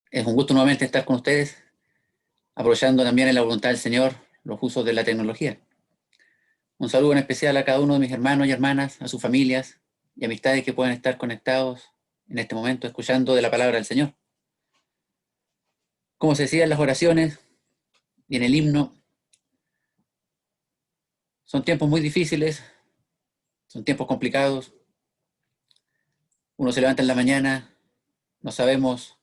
Es un gusto nuevamente estar con ustedes, aprovechando también en la voluntad del Señor los usos de la tecnología. Un saludo en especial a cada uno de mis hermanos y hermanas, a sus familias y amistades que puedan estar conectados en este momento escuchando de la palabra del Señor. Como se decía en las oraciones y en el himno, son tiempos muy difíciles, son tiempos complicados. Uno se levanta en la mañana, no sabemos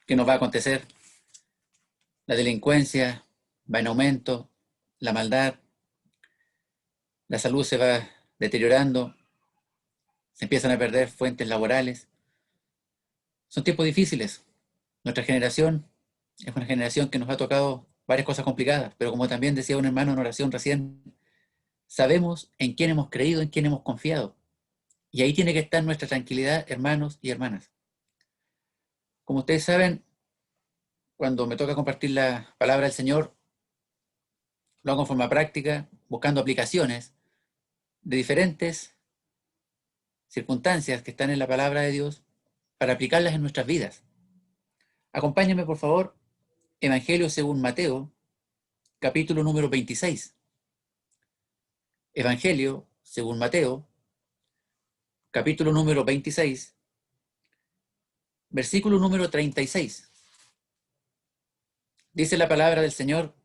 qué nos va a acontecer. La delincuencia va en aumento, la maldad, la salud se va deteriorando, se empiezan a perder fuentes laborales. Son tiempos difíciles. Nuestra generación es una generación que nos ha tocado varias cosas complicadas, pero como también decía un hermano en oración recién, sabemos en quién hemos creído, en quién hemos confiado. Y ahí tiene que estar nuestra tranquilidad, hermanos y hermanas. Como ustedes saben, cuando me toca compartir la palabra del Señor, lo hago en forma práctica, buscando aplicaciones de diferentes circunstancias que están en la palabra de Dios para aplicarlas en nuestras vidas. Acompáñenme, por favor, Evangelio según Mateo, capítulo número 26. Evangelio según Mateo, capítulo número 26, versículo número 36. Dice la palabra del Señor: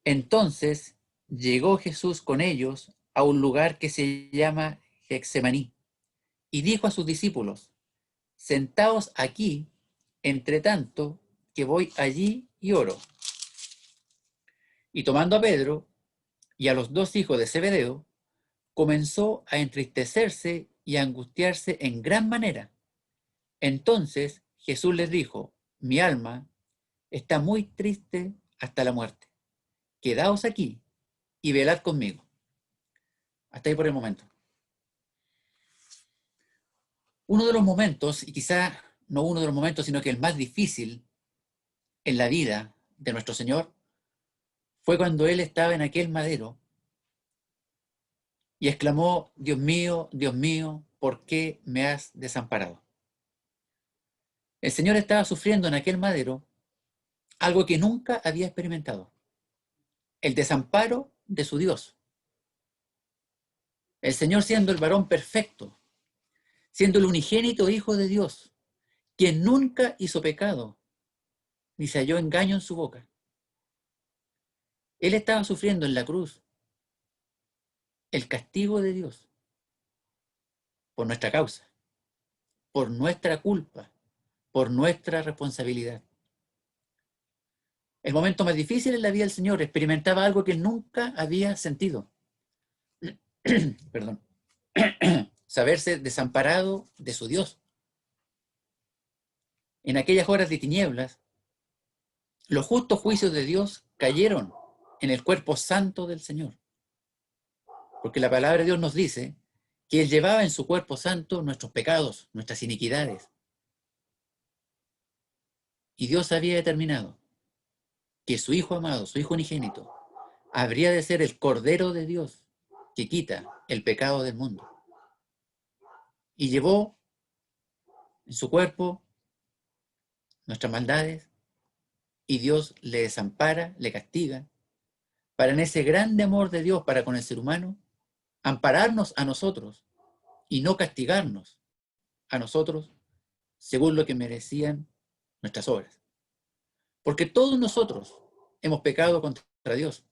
entonces llegó Jesús con ellos a un lugar que se llama Getsemaní, y dijo a sus discípulos: sentaos aquí, entre tanto que voy allí y oro. Y tomando a Pedro y a los dos hijos de Zebedeo, comenzó a entristecerse y a angustiarse en gran manera. Entonces Jesús les dijo: mi alma está muy triste hasta la muerte. Quedaos aquí y velad conmigo. Hasta ahí por el momento. Uno de los momentos, y quizá no uno de los momentos, sino que el más difícil en la vida de nuestro Señor, fue cuando Él estaba en aquel madero y exclamó: Dios mío, ¿por qué me has desamparado? El Señor estaba sufriendo en aquel madero algo que nunca había experimentado: el desamparo de su Dios. El Señor, siendo el varón perfecto, siendo el unigénito Hijo de Dios, quien nunca hizo pecado, ni se halló engaño en su boca. Él estaba sufriendo en la cruz el castigo de Dios por nuestra causa, por nuestra culpa, por nuestra responsabilidad. El momento más difícil en la vida del Señor, experimentaba algo que nunca había sentido. Perdón. Saberse desamparado de su Dios. En aquellas horas de tinieblas, los justos juicios de Dios cayeron en el cuerpo santo del Señor. Porque la palabra de Dios nos dice que Él llevaba en su cuerpo santo nuestros pecados, nuestras iniquidades. Y Dios había determinado que su Hijo amado, su Hijo unigénito, habría de ser el Cordero de Dios que quita el pecado del mundo. Y llevó en su cuerpo nuestras maldades, y Dios le desampara, le castiga, para en ese grande amor de Dios para con el ser humano, ampararnos a nosotros y no castigarnos a nosotros según lo que merecían nuestras obras. Porque todos nosotros hemos pecado contra Dios,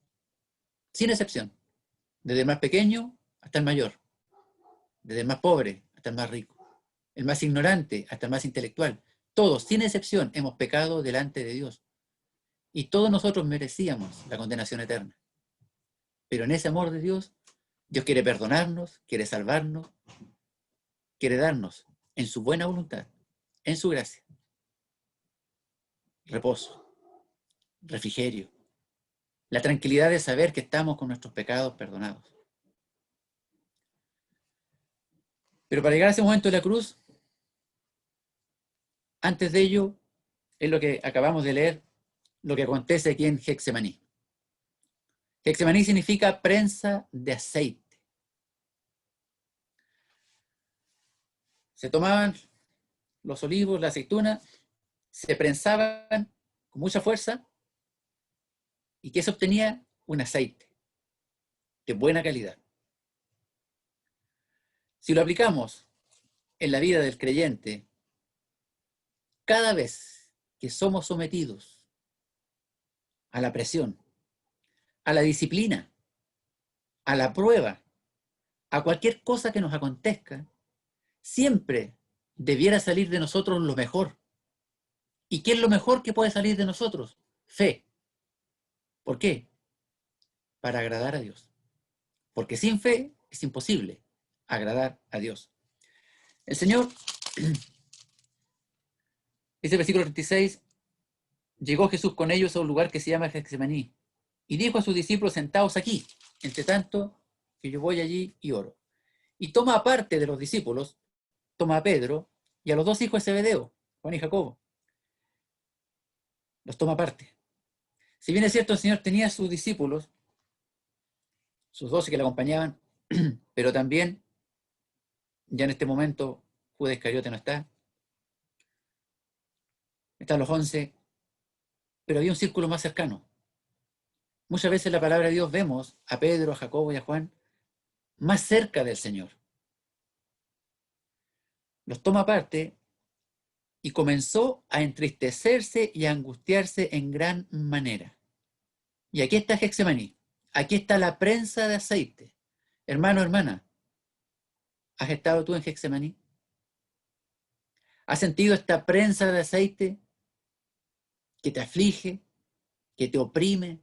sin excepción, desde el más pequeño hasta el mayor, desde el más pobre hasta el más rico, el más ignorante hasta el más intelectual. Todos, sin excepción, hemos pecado delante de Dios. Y todos nosotros merecíamos la condenación eterna. Pero en ese amor de Dios, Dios quiere perdonarnos, quiere salvarnos, quiere darnos, en su buena voluntad, en su gracia, reposo, refrigerio, la tranquilidad de saber que estamos con nuestros pecados perdonados. Pero para llegar a ese momento de la cruz, antes de ello, es lo que acabamos de leer, lo que acontece aquí en Getsemaní. Getsemaní significa prensa de aceite. Se tomaban los olivos, la aceituna, se prensaban con mucha fuerza y que se obtenía un aceite de buena calidad. Si lo aplicamos en la vida del creyente, cada vez que somos sometidos a la presión, a la disciplina, a la prueba, a cualquier cosa que nos acontezca, siempre debiera salir de nosotros lo mejor. ¿Y qué es lo mejor que puede salir de nosotros? Fe. ¿Por qué? Para agradar a Dios. Porque sin fe es imposible agradar a Dios. El Señor, dice el versículo 36, llegó Jesús con ellos a un lugar que se llama Getsemaní y dijo a sus discípulos: sentaos aquí, entre tanto que yo voy allí y oro. Y toma aparte de los discípulos, toma a Pedro y a los dos hijos de Zebedeo, Juan y Jacobo. Los toma aparte. Si bien es cierto, el Señor tenía a sus discípulos, sus 12 que le acompañaban, pero también, ya en este momento, Judas Iscariote no está, están los 11, pero había un círculo más cercano. Muchas veces en la palabra de Dios vemos a Pedro, a Jacobo y a Juan más cerca del Señor. Los toma aparte y comenzó a entristecerse y a angustiarse en gran manera. Y aquí está Getsemaní, aquí está la prensa de aceite. Hermano, hermana, ¿has estado tú en Getsemaní? ¿Has sentido esta prensa de aceite que te aflige, que te oprime,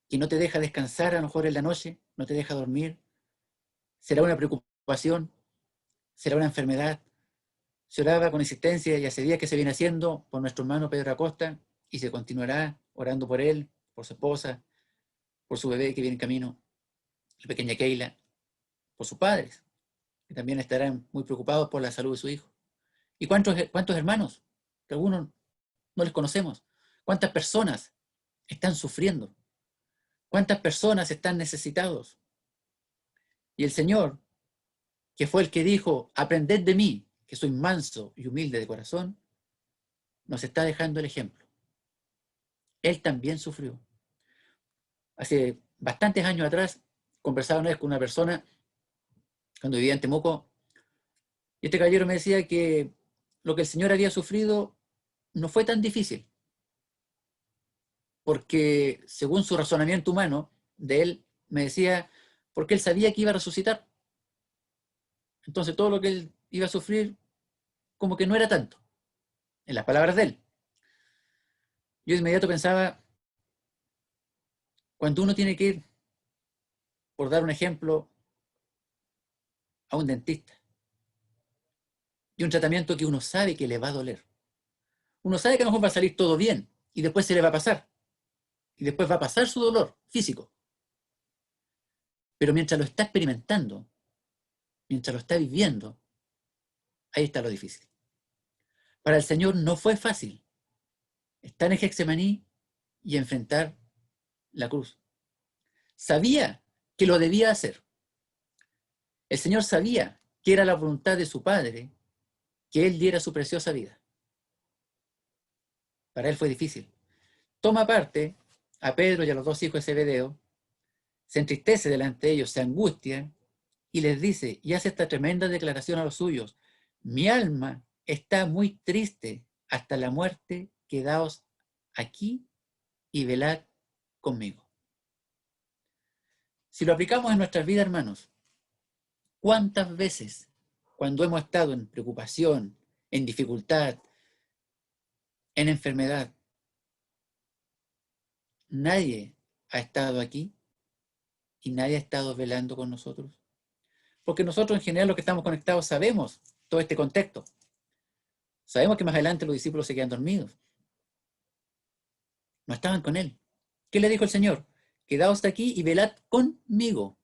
que no te deja descansar a lo mejor en la noche, no te deja dormir? ¿Será una preocupación? ¿Será una enfermedad? Se oraba con insistencia y hace días que se viene haciendo por nuestro hermano Pedro Acosta y se continuará orando por él, por su esposa, por su bebé que viene en camino, la pequeña Keila, por sus padres, que también estarán muy preocupados por la salud de su hijo. ¿Y cuántos hermanos? Que algunos no les conocemos. ¿Cuántas personas están sufriendo? ¿Cuántas personas están necesitados? Y el Señor, que fue el que dijo: aprended de mí, que soy manso y humilde de corazón, nos está dejando el ejemplo. Él también sufrió. Hace bastantes años atrás, conversaba una vez con una persona, cuando vivía en Temuco, y este caballero me decía que lo que el Señor había sufrido no fue tan difícil, porque según su razonamiento humano, de él, me decía, porque él sabía que iba a resucitar. Entonces todo lo que él iba a sufrir, como que no era tanto, en las palabras de él. Yo de inmediato pensaba, cuando uno tiene que ir, por dar un ejemplo, a un dentista, y un tratamiento que uno sabe que le va a doler. Uno sabe que a lo mejor va a salir todo bien, y después se le va a pasar. Y después va a pasar su dolor físico. Pero mientras lo está experimentando, mientras lo está viviendo, ahí está lo difícil. Para el Señor no fue fácil estar en Getsemaní y enfrentar la cruz. Sabía que lo debía hacer. El Señor sabía que era la voluntad de su Padre que Él diera su preciosa vida. Para Él fue difícil. Toma parte a Pedro y a los dos hijos de Zebedeo, se entristece delante de ellos, se angustia y les dice, y hace esta tremenda declaración a los suyos: mi alma está muy triste hasta la muerte, quedaos aquí y velad conmigo. Si lo aplicamos en nuestras vidas, hermanos, ¿cuántas veces, cuando hemos estado en preocupación, en dificultad, en enfermedad, nadie ha estado aquí y nadie ha estado velando con nosotros? Porque nosotros en general los que estamos conectados sabemos todo este contexto. Sabemos que más adelante los discípulos se quedan dormidos. No estaban con él. ¿Qué le dijo el Señor? Quedaos aquí y velad conmigo.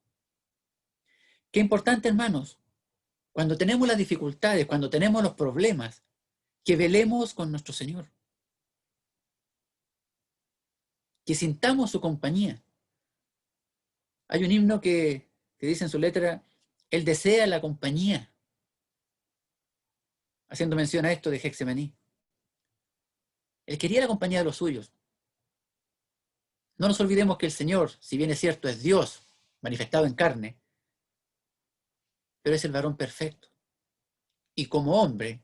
Qué importante, hermanos, cuando tenemos las dificultades, cuando tenemos los problemas, que velemos con nuestro Señor. Que sintamos su compañía. Hay un himno que dice en su letra, Él desea la compañía, haciendo mención a esto de Getsemaní. Él quería la compañía de los suyos. No nos olvidemos que el Señor, si bien es cierto, es Dios manifestado en carne, pero es el varón perfecto. Y como hombre,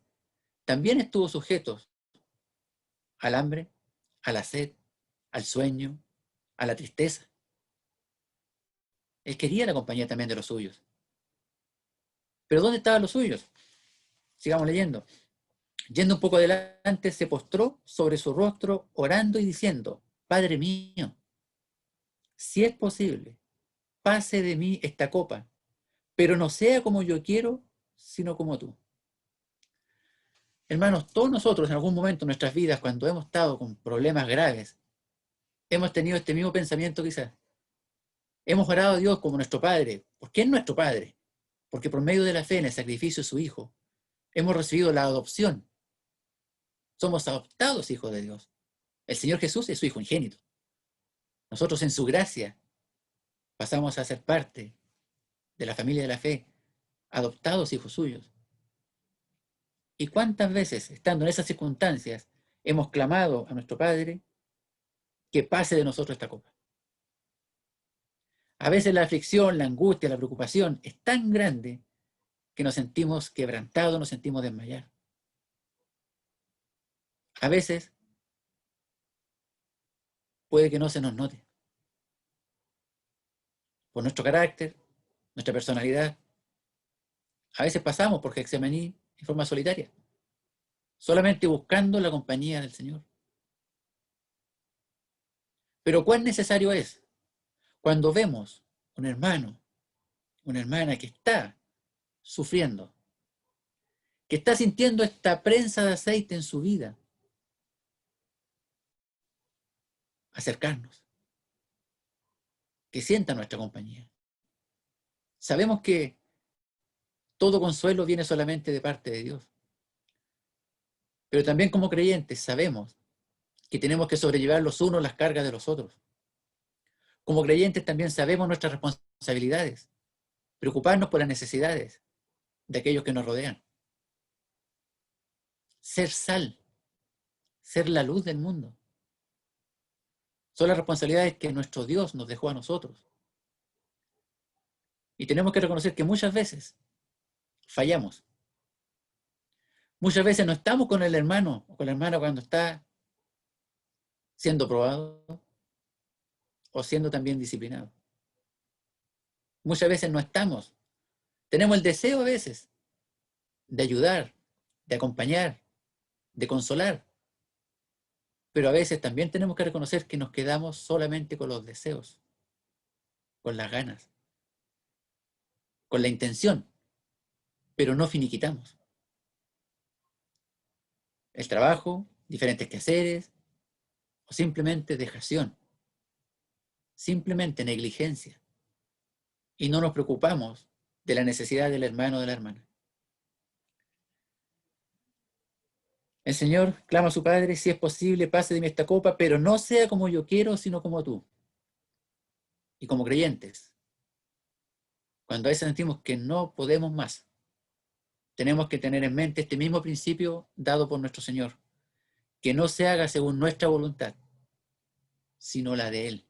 también estuvo sujeto al hambre, a la sed, al sueño, a la tristeza. Él quería la compañía también de los suyos. Pero ¿dónde estaban los suyos? Sigamos leyendo. Yendo un poco adelante, se postró sobre su rostro, orando y diciendo: Padre mío, si es posible, pase de mí esta copa, pero no sea como yo quiero, sino como tú. Hermanos, todos nosotros en algún momento en nuestras vidas, cuando hemos estado con problemas graves, hemos tenido este mismo pensamiento quizás. Hemos orado a Dios como nuestro Padre. ¿Por qué es nuestro Padre? Porque por medio de la fe en el sacrificio de su Hijo, hemos recibido la adopción. Somos adoptados hijos de Dios. El Señor Jesús es su Hijo ingénito. Nosotros en su gracia pasamos a ser parte de la familia de la fe, adoptados hijos suyos. ¿Y cuántas veces, estando en esas circunstancias, hemos clamado a nuestro Padre que pase de nosotros esta copa? A veces la aflicción, la angustia, la preocupación es tan grande que nos sentimos quebrantados, nos sentimos desmayar. A veces puede que no se nos note. Por nuestro carácter, nuestra personalidad. A veces pasamos por Getsemaní en forma solitaria, solamente buscando la compañía del Señor. Pero cuán necesario es cuando vemos un hermano, una hermana que está sufriendo, que está sintiendo esta prensa de aceite en su vida, acercarnos, que sienta nuestra compañía. Sabemos que todo consuelo viene solamente de parte de Dios. Pero también como creyentes sabemos que tenemos que sobrellevar los unos las cargas de los otros. Como creyentes también sabemos nuestras responsabilidades, preocuparnos por las necesidades de aquellos que nos rodean. Ser sal, ser la luz del mundo. Son las responsabilidades que nuestro Dios nos dejó a nosotros. Y tenemos que reconocer que muchas veces fallamos. Muchas veces no estamos con el hermano o con la hermana cuando está siendo probado o siendo también disciplinado. Muchas veces no estamos. Tenemos el deseo a veces de ayudar, de acompañar, de consolar. Pero a veces también tenemos que reconocer que nos quedamos solamente con los deseos, con las ganas, con la intención, pero no finiquitamos. El trabajo, diferentes quehaceres, o simplemente dejación, simplemente negligencia. Y no nos preocupamos de la necesidad del hermano o de la hermana. El Señor clama a su Padre: si es posible, pase de mí esta copa, pero no sea como yo quiero, sino como tú. Y como creyentes, cuando a veces sentimos que no podemos más, tenemos que tener en mente este mismo principio dado por nuestro Señor: que no se haga según nuestra voluntad, sino la de Él.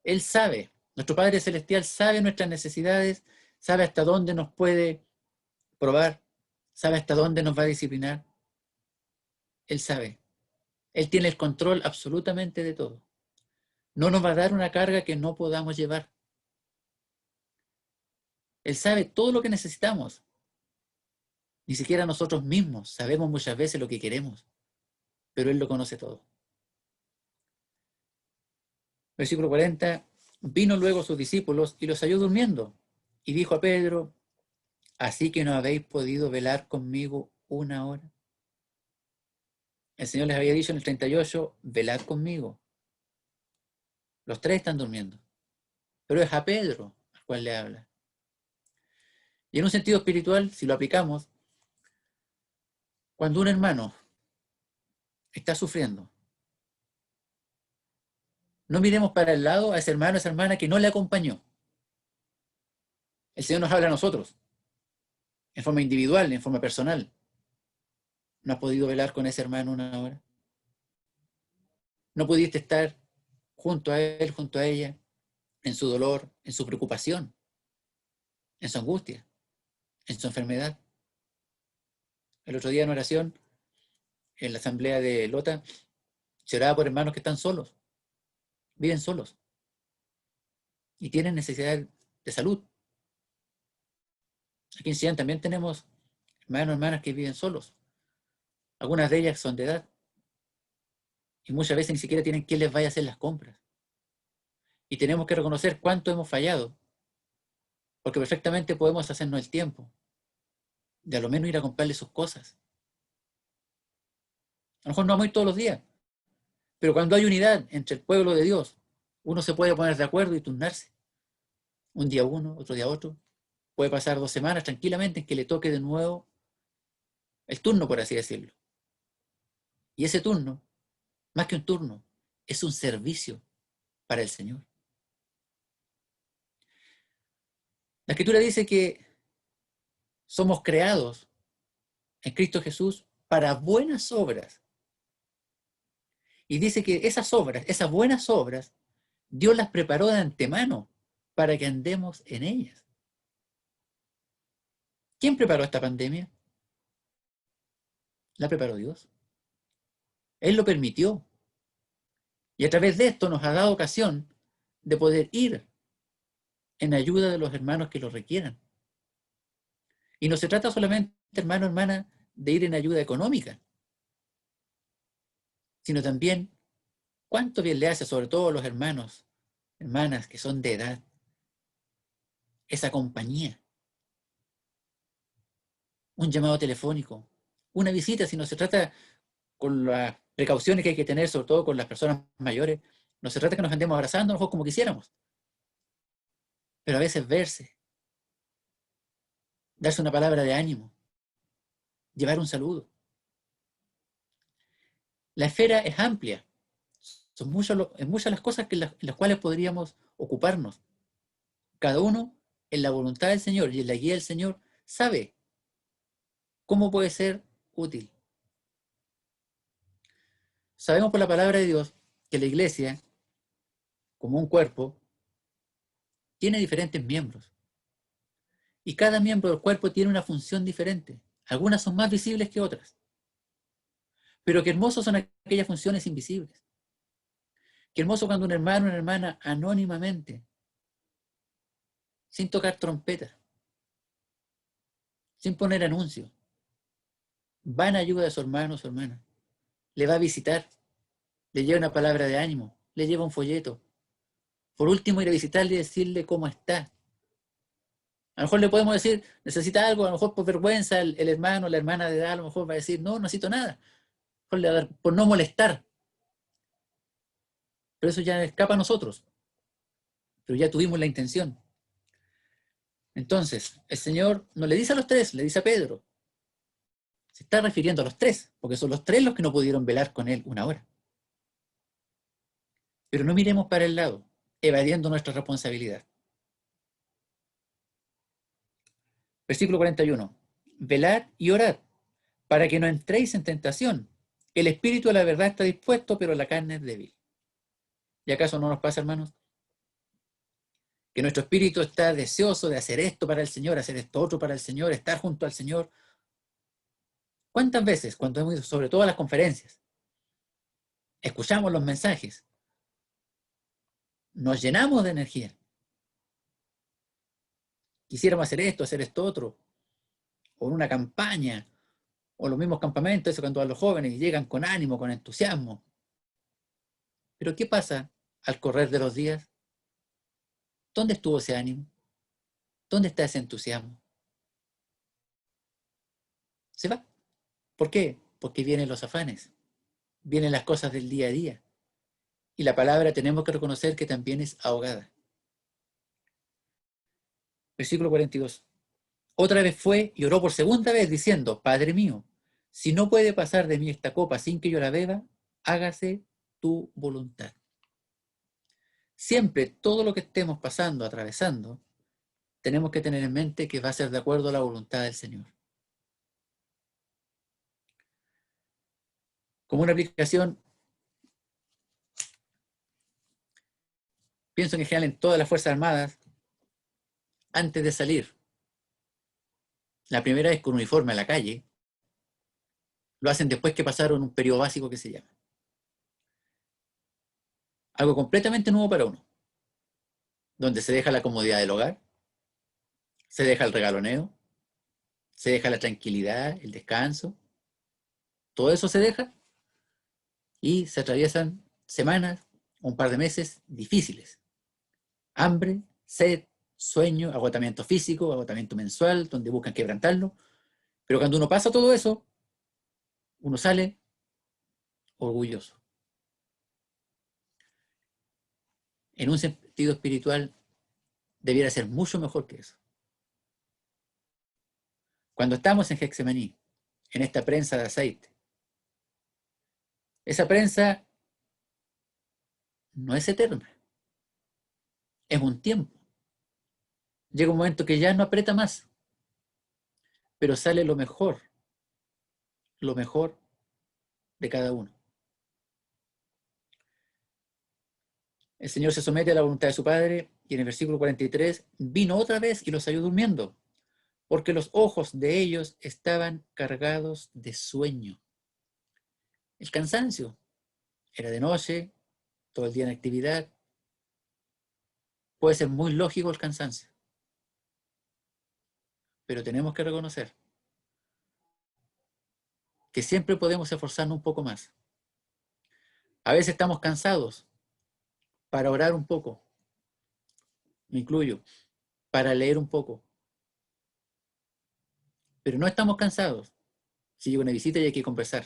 Él sabe, nuestro Padre Celestial sabe nuestras necesidades, sabe hasta dónde nos puede probar, sabe hasta dónde nos va a disciplinar. Él sabe. Él tiene el control absolutamente de todo. No nos va a dar una carga que no podamos llevar. Él sabe todo lo que necesitamos. Ni siquiera nosotros mismos sabemos muchas veces lo que queremos, pero Él lo conoce todo. Versículo 40. Vino luego sus discípulos y los halló durmiendo. Y dijo a Pedro: ¿así que no habéis podido velar conmigo una hora? El Señor les había dicho en el 38, velad conmigo. Los tres están durmiendo. Pero es a Pedro al cual le habla. Y en un sentido espiritual, si lo aplicamos, cuando un hermano está sufriendo, no miremos para el lado a ese hermano, a esa hermana que no le acompañó. El Señor nos habla a nosotros, en forma individual, en forma personal. ¿No has podido velar con ese hermano una hora? No pudiste estar junto a él, junto a ella, en su dolor, en su preocupación, en su angustia, en su enfermedad. El otro día en oración, en la asamblea de Lota, se oraba por hermanos que están solos, viven solos y tienen necesidad de salud. Aquí en Sion también tenemos hermanos y hermanas que viven solos. Algunas de ellas son de edad y muchas veces ni siquiera tienen quien les vaya a hacer las compras. Y tenemos que reconocer cuánto hemos fallado, porque perfectamente podemos hacernos el tiempo de a lo menos ir a comprarle sus cosas. A lo mejor no vamos a ir todos los días, pero cuando hay unidad entre el pueblo de Dios, uno se puede poner de acuerdo y turnarse. Un día uno, otro día otro. Puede pasar 2 semanas tranquilamente en que le toque de nuevo el turno, por así decirlo. Y ese turno, más que un turno, es un servicio para el Señor. La Escritura dice que somos creados en Cristo Jesús para buenas obras. Y dice que esas obras, esas buenas obras, Dios las preparó de antemano para que andemos en ellas. ¿Quién preparó esta pandemia? La preparó Dios. Él lo permitió. Y a través de esto nos ha dado ocasión de poder ir en ayuda de los hermanos que lo requieran. Y no se trata solamente, hermano, hermana, de ir en ayuda económica, sino también cuánto bien le hace, sobre todo a los hermanos, hermanas que son de edad, esa compañía, un llamado telefónico, una visita, si no se trata con las precauciones que hay que tener, sobre todo con las personas mayores, no se trata que nos andemos abrazando a lo mejor como quisiéramos, pero a veces verse, darse una palabra de ánimo, llevar un saludo. La esfera es amplia, son muchas las cosas en las cuales podríamos ocuparnos. Cada uno, en la voluntad del Señor y en la guía del Señor, sabe cómo puede ser útil. Sabemos por la palabra de Dios que la iglesia, como un cuerpo, tiene diferentes miembros. Y cada miembro del cuerpo tiene una función diferente. Algunas son más visibles que otras. Pero qué hermosos son aquellas funciones invisibles. Qué hermoso cuando un hermano o una hermana anónimamente, sin tocar trompeta, sin poner anuncio, va en ayuda de su hermano o su hermana. Le va a visitar, le lleva una palabra de ánimo, le lleva un folleto. Por último, ir a visitarle y decirle cómo está. A lo mejor le podemos decir, necesita algo, a lo mejor por vergüenza el hermano o la hermana de edad a lo mejor va a decir, no, no necesito nada. A lo mejor le va a dar por no molestar. Pero eso ya escapa a nosotros. Pero ya tuvimos la intención. Entonces, el Señor no le dice a los tres, le dice a Pedro. Se está refiriendo a los tres, porque son los tres los que no pudieron velar con él 1 hora. Pero no miremos para el lado, evadiendo nuestra responsabilidad. Versículo 41. Velad y orad, para que no entréis en tentación. El espíritu de la verdad está dispuesto, pero la carne es débil. ¿Y acaso no nos pasa, hermanos? Que nuestro espíritu está deseoso de hacer esto para el Señor, hacer esto otro para el Señor, estar junto al Señor. ¿Cuántas veces, cuando hemos ido sobre todo a las conferencias, escuchamos los mensajes, nos llenamos de energía? Quisiéramos hacer esto otro, o en una campaña, o los mismos campamentos, eso cuando a los jóvenes llegan con ánimo, con entusiasmo. Pero ¿qué pasa al correr de los días? ¿Dónde estuvo ese ánimo? ¿Dónde está ese entusiasmo? Se va. ¿Por qué? Porque vienen los afanes, vienen las cosas del día a día. Y la palabra tenemos que reconocer que también es ahogada. Versículo 42. Otra vez fue y oró por segunda vez diciendo, Padre mío, si no puede pasar de mí esta copa sin que yo la beba, hágase tu voluntad. Siempre todo lo que estemos pasando, atravesando, tenemos que tener en mente que va a ser de acuerdo a la voluntad del Señor. Como una aplicación, pienso en general en todas las Fuerzas Armadas, antes de salir, la primera vez con uniforme a la calle, lo hacen después que pasaron un periodo básico que se llama. Algo completamente nuevo para uno, donde se deja la comodidad del hogar, se deja el regaloneo, se deja la tranquilidad, el descanso, todo eso se deja y se atraviesan semanas, un par de meses difíciles. Hambre, sed, sueño, agotamiento físico, agotamiento mensual, donde buscan quebrantarlo. Pero cuando uno pasa todo eso, uno sale orgulloso. En un sentido espiritual, debiera ser mucho mejor que eso. Cuando estamos en Getsemaní, en esta prensa de aceite, esa prensa no es eterna, es un tiempo. Llega un momento que ya no aprieta más, pero sale lo mejor de cada uno. El Señor se somete a la voluntad de su Padre y en el versículo 43 vino otra vez y los halló durmiendo, porque los ojos de ellos estaban cargados de sueño. El cansancio era de noche, todo el día en actividad. Puede ser muy lógico el cansancio, pero tenemos que reconocer que siempre podemos esforzarnos un poco más. A veces estamos cansados para orar un poco, me incluyo, para leer un poco, pero no estamos cansados si llega una visita y hay que conversar.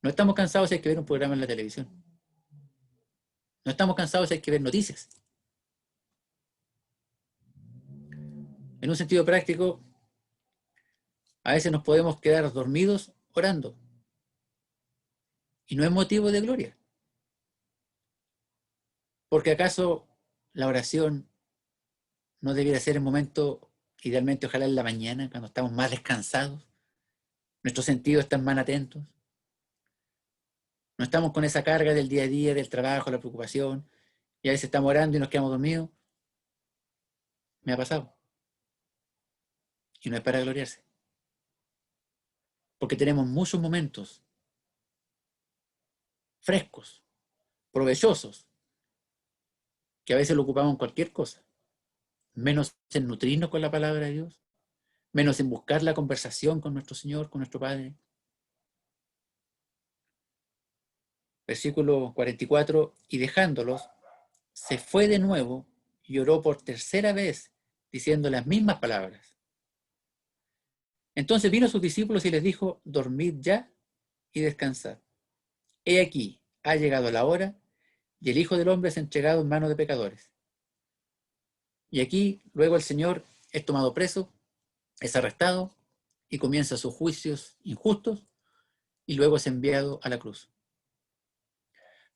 No estamos cansados si hay que ver un programa en la televisión. No estamos cansados si hay que ver noticias. En un sentido práctico, a veces nos podemos quedar dormidos orando. Y no es motivo de gloria. Porque acaso la oración no debiera ser el momento, idealmente ojalá en la mañana, cuando estamos más descansados, nuestros sentidos están más atentos. No estamos con esa carga del día a día, del trabajo, la preocupación, y a veces estamos orando y nos quedamos dormidos. Me ha pasado. Y no es para gloriarse. Porque tenemos muchos momentos frescos, provechosos, que a veces lo ocupamos en cualquier cosa, menos en nutrirnos con la palabra de Dios, menos en buscar la conversación con nuestro Señor, con nuestro Padre. Versículo 44, y dejándolos, se fue de nuevo y oró por tercera vez, diciendo las mismas palabras. Entonces vino a sus discípulos y les dijo, dormid ya y descansad. He aquí, ha llegado la hora, y el Hijo del Hombre es entregado en manos de pecadores. Y aquí, luego el Señor es tomado preso, es arrestado, y comienza sus juicios injustos, y luego es enviado a la cruz.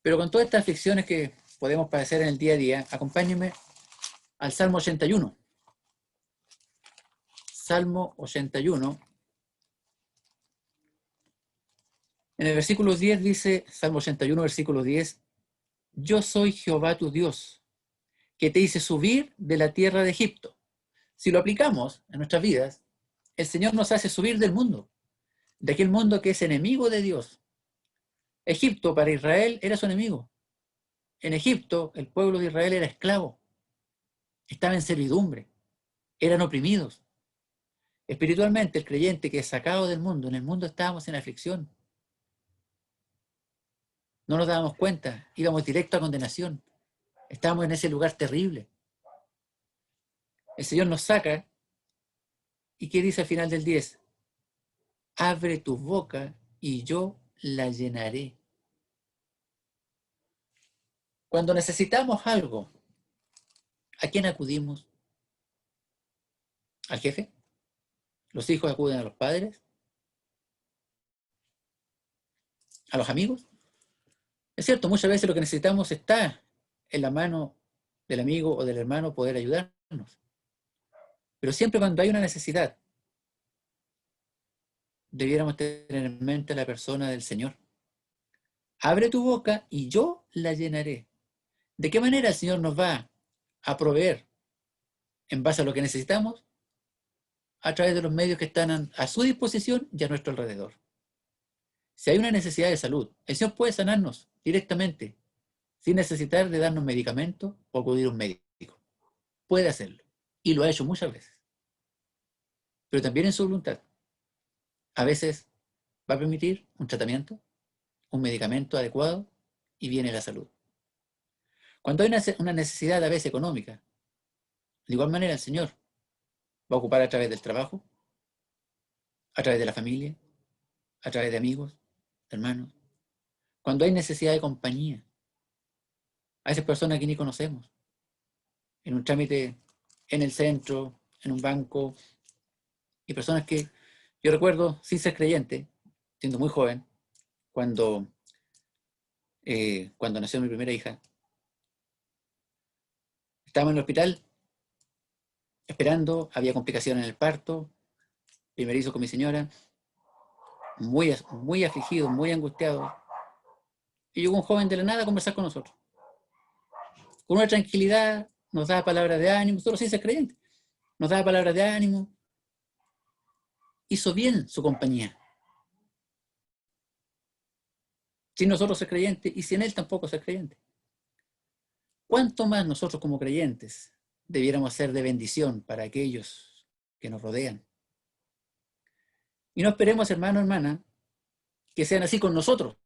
Pero con todas estas aflicciones que podemos padecer en el día a día, acompáñenme al Salmo 81. Salmo 81. En el versículo 10 dice, Salmo 81, versículo 10, yo soy Jehová tu Dios, que te hice subir de la tierra de Egipto. Si lo aplicamos en nuestras vidas, el Señor nos hace subir del mundo, de aquel mundo que es enemigo de Dios. Egipto para Israel era su enemigo. En Egipto el pueblo de Israel era esclavo, estaba en servidumbre, eran oprimidos. Espiritualmente el creyente que es sacado del mundo, en el mundo estábamos en aflicción. No nos dábamos cuenta, íbamos directo a condenación. Estábamos en ese lugar terrible. El Señor nos saca, ¿y qué dice al final del 10? Abre tu boca y yo la llenaré. Cuando necesitamos algo, ¿a quién acudimos? ¿Al jefe? ¿Los hijos acuden a los padres? ¿A los amigos? Es cierto, muchas veces lo que necesitamos está en la mano del amigo o del hermano poder ayudarnos. Pero siempre cuando hay una necesidad, debiéramos tener en mente a la persona del Señor. Abre tu boca y yo la llenaré. ¿De qué manera el Señor nos va a proveer en base a lo que necesitamos? A través de los medios que están a su disposición y a nuestro alrededor. Si hay una necesidad de salud, el Señor puede sanarnos directamente, sin necesitar de darnos medicamentos o acudir a un médico. Puede hacerlo. Y lo ha hecho muchas veces. Pero también en su voluntad. A veces va a permitir un tratamiento, un medicamento adecuado y viene la salud. Cuando hay una necesidad a veces económica, de igual manera el Señor va a ocupar a través del trabajo, a través de la familia, a través de amigos, hermanos. Cuando hay necesidad de compañía, a esas personas que ni conocemos, en un trámite en el centro, en un banco, y personas que yo recuerdo sin ser creyente, siendo muy joven, cuando nació mi primera hija, estaba en el hospital esperando, había complicaciones en el parto, primerizo con mi señora, muy afligido, muy angustiado, y llegó un joven de la nada a conversar con nosotros. Con una tranquilidad, nos daba palabras de ánimo, nosotros sin ser creyentes, nos daba palabras de ánimo, hizo bien su compañía. Sin nosotros ser creyentes y sin él tampoco ser creyente. ¿Cuánto más nosotros como creyentes debiéramos ser de bendición para aquellos que nos rodean? Y no esperemos, hermano, hermana, que sean así con nosotros.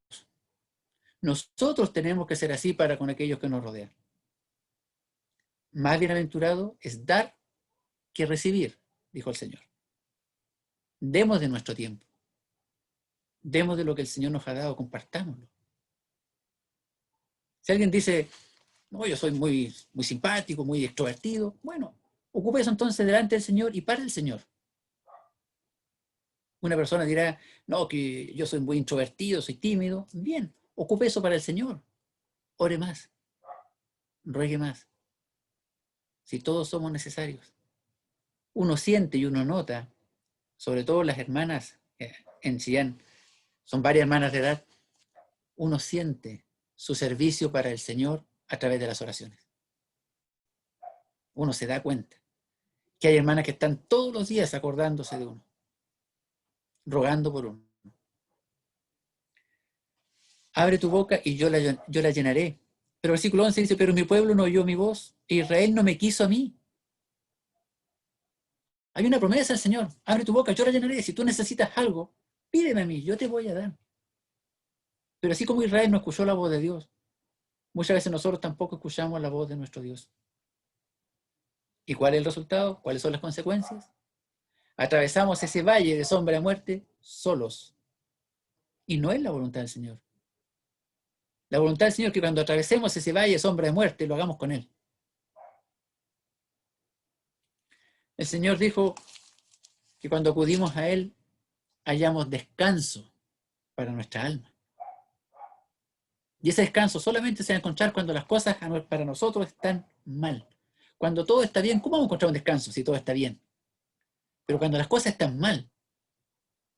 Nosotros tenemos que ser así para con aquellos que nos rodean. Más bienaventurado es dar que recibir, dijo el Señor. Demos de nuestro tiempo. Demos de lo que el Señor nos ha dado, compartámoslo. Si alguien dice, no, yo soy muy simpático, muy extrovertido, bueno, ocupe eso entonces delante del Señor y para el Señor. Una persona dirá, no, que yo soy muy introvertido, soy tímido. Bien, ocupe eso para el Señor. Ore más, ruegue más. Si todos somos necesarios. Uno siente y uno nota, sobre todo las hermanas en Chillán, son varias hermanas de edad, uno siente su servicio para el Señor a través de las oraciones. Uno se da cuenta que hay hermanas que están todos los días acordándose de uno, rogando por uno. Abre tu boca y yo la llenaré. Pero el versículo 11 dice, pero mi pueblo no oyó mi voz, e Israel no me quiso a mí. Hay una promesa del Señor, abre tu boca, yo la llenaré. Si tú necesitas algo, pídeme a mí, yo te voy a dar. Pero así como Israel no escuchó la voz de Dios, muchas veces nosotros tampoco escuchamos la voz de nuestro Dios. ¿Y cuál es el resultado? ¿Cuáles son las consecuencias? Atravesamos ese valle de sombra de muerte solos. Y no es la voluntad del Señor. La voluntad del Señor es que cuando atravesemos ese valle de sombra de muerte, lo hagamos con Él. El Señor dijo que cuando acudimos a Él, hallamos descanso para nuestra alma. Y ese descanso solamente se va a encontrar cuando las cosas para nosotros están mal. Cuando todo está bien, ¿cómo vamos a encontrar un descanso si todo está bien? Pero cuando las cosas están mal,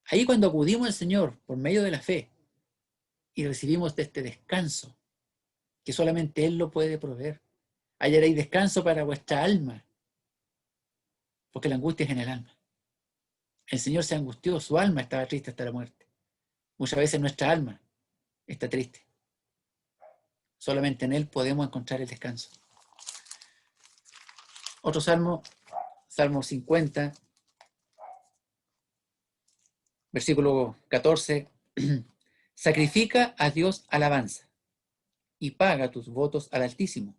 ahí cuando acudimos al Señor por medio de la fe y recibimos de este descanso, que solamente Él lo puede proveer, hallaréis descanso para vuestra alma, porque la angustia es en el alma. El Señor se angustió, su alma estaba triste hasta la muerte. Muchas veces nuestra alma está triste. Solamente en Él podemos encontrar el descanso. Otro salmo, Salmo 50, versículo 14. Sacrifica a Dios alabanza y paga tus votos al Altísimo.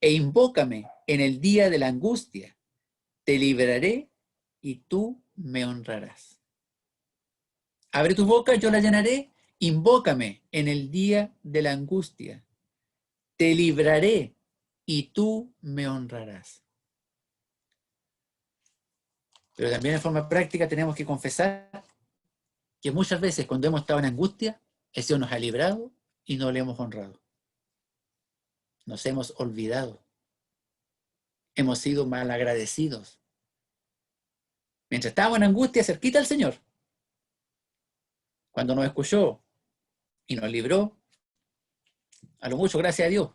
E invócame en el día de la angustia. Te libraré y tú me honrarás. Abre tu boca, yo la llenaré. Invócame en el día de la angustia. Te libraré y tú me honrarás. Pero también en forma práctica tenemos que confesar que muchas veces cuando hemos estado en angustia, el Señor nos ha librado y no le hemos honrado. Nos hemos olvidado. Hemos sido malagradecidos. Mientras estábamos en angustia, cerquita al Señor, cuando nos escuchó y nos libró, a lo mucho, gracias a Dios.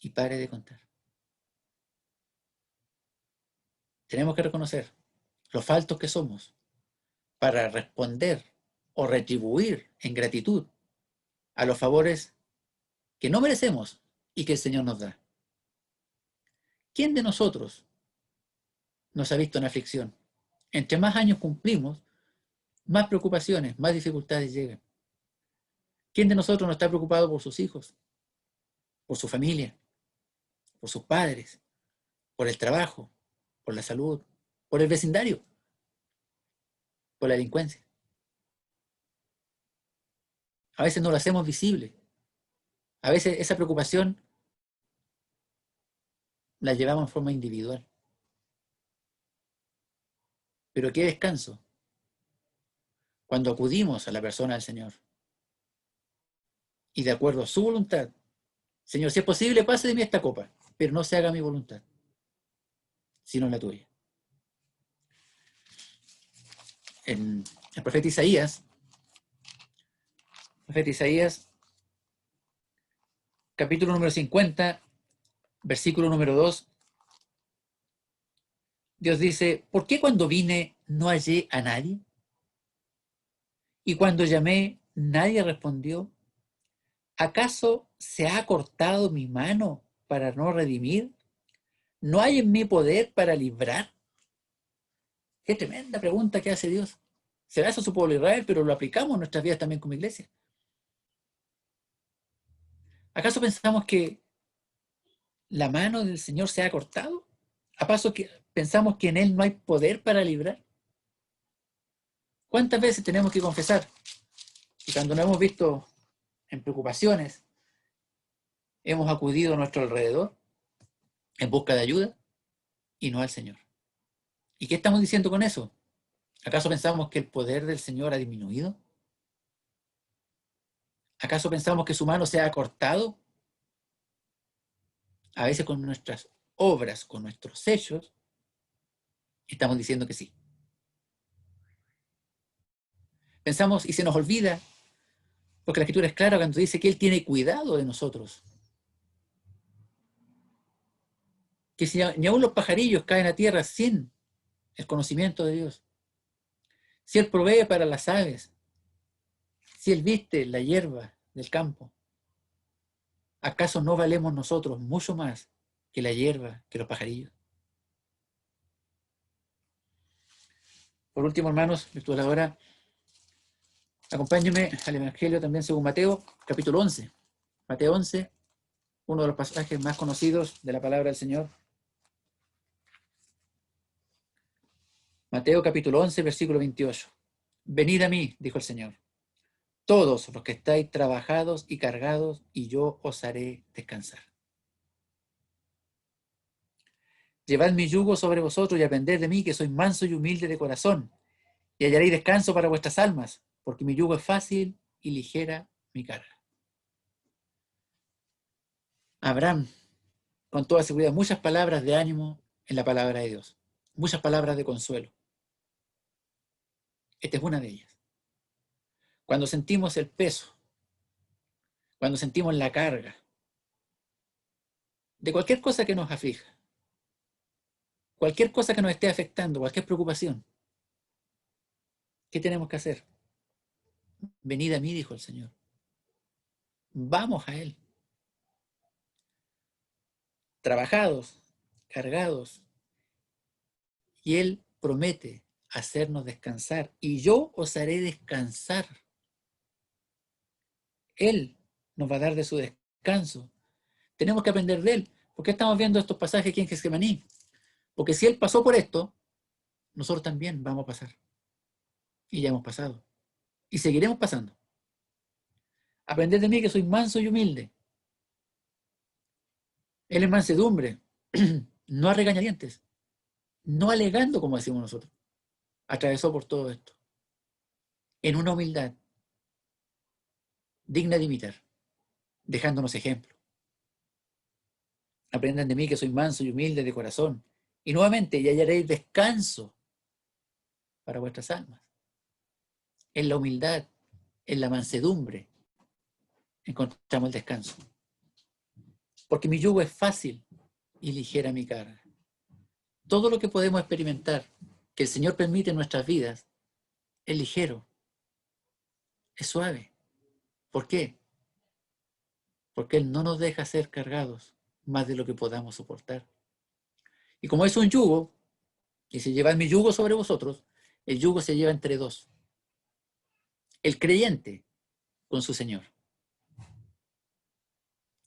y pare de contar. Tenemos que reconocer los faltos que somos para responder o retribuir en gratitud a los favores que no merecemos y que el Señor nos da. ¿Quién de nosotros nos ha visto en aflicción? Entre más años cumplimos, más preocupaciones, más dificultades llegan. ¿Quién de nosotros no está preocupado por sus hijos, por su familia, por sus padres, por el trabajo, por la salud, por el vecindario, por la delincuencia? A veces no lo hacemos visible. A veces esa preocupación la llevamos en forma individual. Pero qué descanso cuando acudimos a la persona del Señor y de acuerdo a su voluntad: Señor, si es posible, pase de mí esta copa, pero no se haga mi voluntad, sino la tuya. En el profeta Isaías, capítulo número 50, versículo número 2, Dios dice: ¿por qué cuando vine no hallé a nadie? Y cuando llamé, nadie respondió. ¿Acaso se ha cortado mi mano para no redimir? ¿No hay en mí poder para librar? Qué tremenda pregunta que hace Dios. ¿Será eso su pueblo Israel? Pero lo aplicamos en nuestras vidas también como iglesia. ¿Acaso pensamos que la mano del Señor se ha cortado? ¿Acaso que pensamos que en Él no hay poder para librar? ¿Cuántas veces tenemos que confesar que cuando nos hemos visto en preocupaciones, hemos acudido a nuestro alrededor en busca de ayuda y no al Señor? ¿Y qué estamos diciendo con eso? ¿Acaso pensamos que el poder del Señor ha disminuido? ¿Acaso pensamos que su mano se ha cortado? A veces con nuestras obras, con nuestros hechos, estamos diciendo que sí. Pensamos y se nos olvida, porque la Escritura es clara cuando dice que Él tiene cuidado de nosotros. Que si ni aun los pajarillos caen a tierra sin el conocimiento de Dios, si Él provee para las aves, si Él viste la hierba del campo, ¿acaso no valemos nosotros mucho más que la hierba, que los pajarillos? Por último, hermanos, lectura, acompáñenme al Evangelio también según Mateo, capítulo 11. Mateo 11, uno de los pasajes más conocidos de la palabra del Señor. Mateo capítulo 11, versículo 28. Venid a mí, dijo el Señor, todos los que estáis trabajados y cargados, y yo os haré descansar. Llevad mi yugo sobre vosotros y aprended de mí, que soy manso y humilde de corazón, y hallaréis descanso para vuestras almas, porque mi yugo es fácil y ligera mi carga. Abraham, con toda seguridad, muchas palabras de ánimo en la palabra de Dios, muchas palabras de consuelo. Esta es una de ellas. Cuando sentimos el peso, cuando sentimos la carga de cualquier cosa que nos aflija, cualquier cosa que nos esté afectando, cualquier preocupación, ¿qué tenemos que hacer? Venid a mí, dijo el Señor. Vamos a Él. Trabajados, cargados, y Él promete hacernos descansar, y yo os haré descansar. Él nos va a dar de su descanso. Tenemos que aprender de Él. ¿Por qué estamos viendo estos pasajes aquí en Getsemaní? Porque si Él pasó por esto, nosotros también vamos a pasar. Y ya hemos pasado. Y seguiremos pasando. Aprended de mí, que soy manso y humilde. Él es mansedumbre, no a regañadientes, no alegando como decimos nosotros. Atravesó por todo esto, en una humildad digna de imitar, dejándonos ejemplo. Aprendan de mí, que soy manso y humilde de corazón, y nuevamente ya hallaréis descanso para vuestras almas. En la humildad, en la mansedumbre, encontramos el descanso. porque mi yugo es fácil y ligera mi carga. Todo lo que podemos experimentar, que el Señor permite en nuestras vidas, es ligero, es suave. ¿Por qué? Porque Él no nos deja ser cargados más de lo que podamos soportar. Y como es un yugo, y si llevad mi yugo sobre vosotros, el yugo se lleva entre dos. El creyente con su Señor.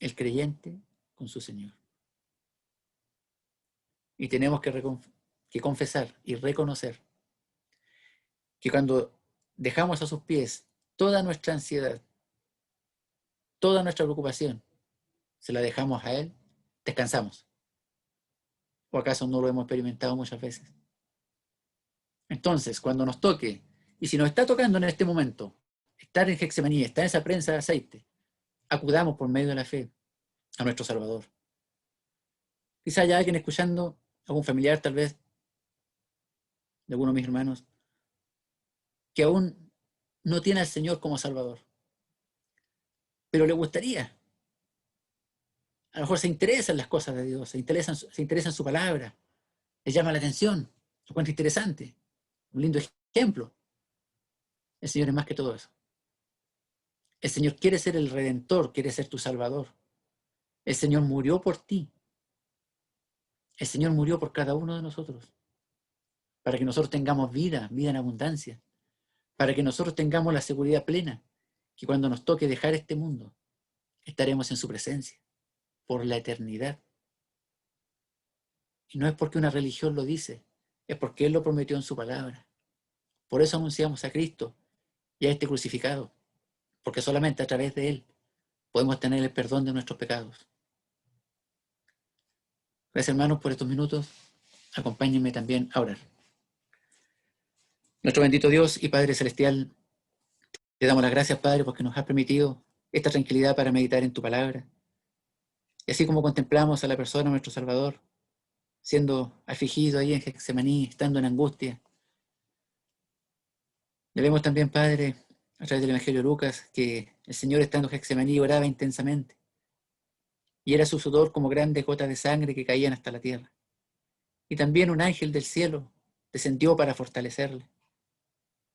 El creyente con su Señor. Y tenemos que confesar y reconocer que cuando dejamos a sus pies toda nuestra ansiedad, toda nuestra preocupación, se la dejamos a Él, descansamos. ¿O acaso no lo hemos experimentado muchas veces? Entonces, cuando nos toque, y si nos está tocando en este momento, estar en Getsemaní, estar en esa prensa de aceite, acudamos por medio de la fe a nuestro Salvador. Quizá haya alguien escuchando, algún familiar tal vez, de alguno de mis hermanos, que aún no tiene al Señor como Salvador, pero le gustaría. A lo mejor se interesa en las cosas de Dios, se interesa en su palabra, le llama la atención, lo encuentra interesante, un lindo ejemplo. El Señor es más que todo eso. El Señor quiere ser el Redentor, quiere ser tu Salvador. El Señor murió por ti. El Señor murió por cada uno de nosotros, para que nosotros tengamos vida, vida en abundancia, para que nosotros tengamos la seguridad plena, que cuando nos toque dejar este mundo, estaremos en su presencia, por la eternidad. Y no es porque una religión lo dice, es porque Él lo prometió en su palabra. Por eso anunciamos a Cristo y a este crucificado, porque solamente a través de Él podemos tener el perdón de nuestros pecados. Gracias, hermanos, por estos minutos. Acompáñenme también a orar. Nuestro bendito Dios y Padre Celestial, te damos las gracias, Padre, porque nos has permitido esta tranquilidad para meditar en tu palabra. Y así como contemplamos a la persona, nuestro Salvador, siendo afligido ahí en Getsemaní, estando en angustia, vemos también, Padre, a través del Evangelio de Lucas, que el Señor estando en Getsemaní oraba intensamente. Y era su sudor como grandes gotas de sangre que caían hasta la tierra. Y también un ángel del cielo descendió para fortalecerle.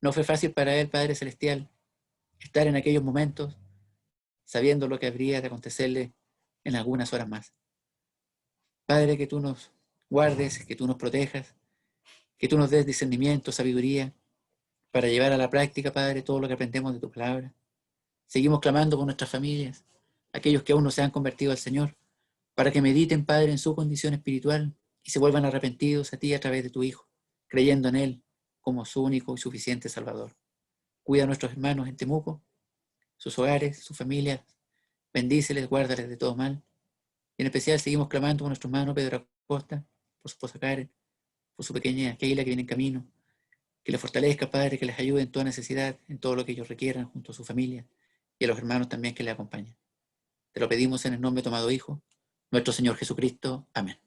No fue fácil para él, Padre Celestial, estar en aquellos momentos sabiendo lo que habría de acontecerle en algunas horas más. Padre, que tú nos guardes, que tú nos protejas, que tú nos des discernimiento, sabiduría, para llevar a la práctica, Padre, todo lo que aprendemos de tu palabra. Seguimos clamando por nuestras familias, aquellos que aún no se han convertido al Señor, para que mediten, Padre, en su condición espiritual y se vuelvan arrepentidos a ti a través de tu Hijo, creyendo en Él como su único y suficiente Salvador. Cuida a nuestros hermanos en Temuco, sus hogares, sus familias, bendíceles, guárdales de todo mal. Y en especial seguimos clamando por nuestro hermano Pedro Acosta, por su esposa Karen, por su pequeña Keila que viene en camino, que les fortalezca, Padre, que les ayude en toda necesidad, en todo lo que ellos requieran, junto a su familia y a los hermanos también que le acompañan. Te lo pedimos en el nombre de tu amado Hijo, nuestro Señor Jesucristo. Amén.